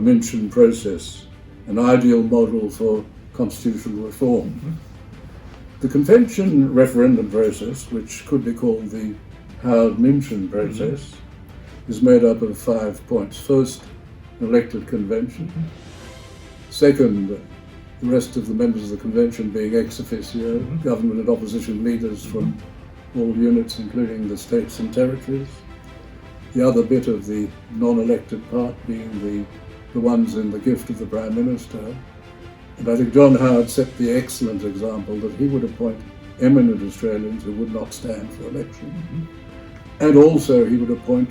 Minchin process, an ideal model for constitutional reform. The convention referendum process, which could be called the Howard-Minchin process, is made up of 5 points. First, an elected convention. Second, the rest of the members of the convention being ex officio, government and opposition leaders from all units, including the states and territories. The other bit of the non-elected part being the ones in the gift of the Prime Minister. And I think John Howard set the excellent example that he would appoint eminent Australians who would not stand for election. And also he would appoint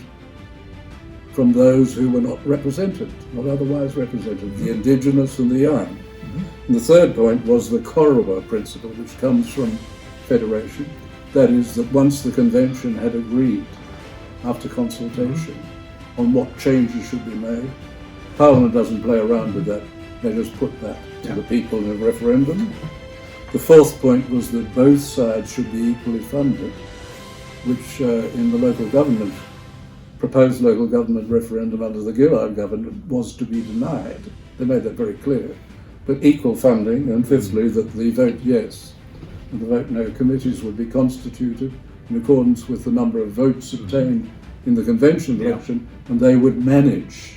from those who were not represented, not otherwise represented, the indigenous and the young. And the third point was the Corowa principle, which comes from federation. That is, that once the convention had agreed, after consultation, on what changes should be made, Parliament doesn't play around with that. They just put that to the people in a referendum. The fourth point was that both sides should be equally funded, which in the local government, proposed local government referendum under the Gillard government was to be denied. They made that very clear. But equal funding, and fifthly, that the vote yes and the vote no committees would be constituted in accordance with the number of votes obtained in the convention election, and they would manage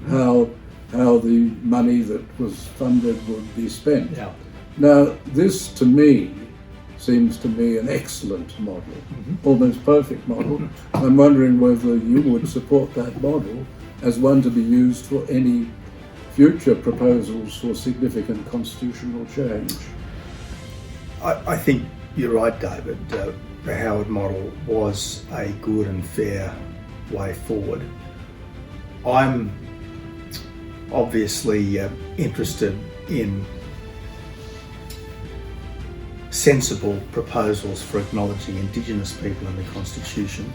how the money that was funded would be spent. Now, this to me seems to me an excellent model, almost perfect model. I'm wondering whether you would support that model as one to be used for any future proposals for significant constitutional change. I think you're right, David. The Howard model was a good and fair way forward. I'm obviously interested in sensible proposals for acknowledging Indigenous people in the Constitution,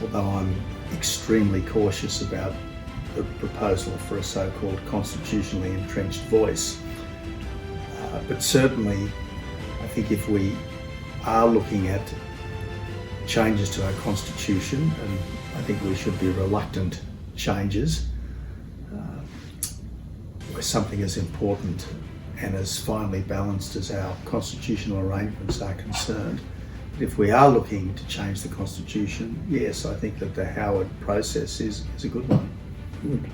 although I'm extremely cautious about the proposal for a so-called constitutionally entrenched voice. But certainly, I think if we are looking at changes to our Constitution, and I think we should be reluctant changes, where something as important and as finely balanced as our constitutional arrangements are concerned. But if we are looking to change the Constitution, yes, I think that the Howard process is a good one. Good.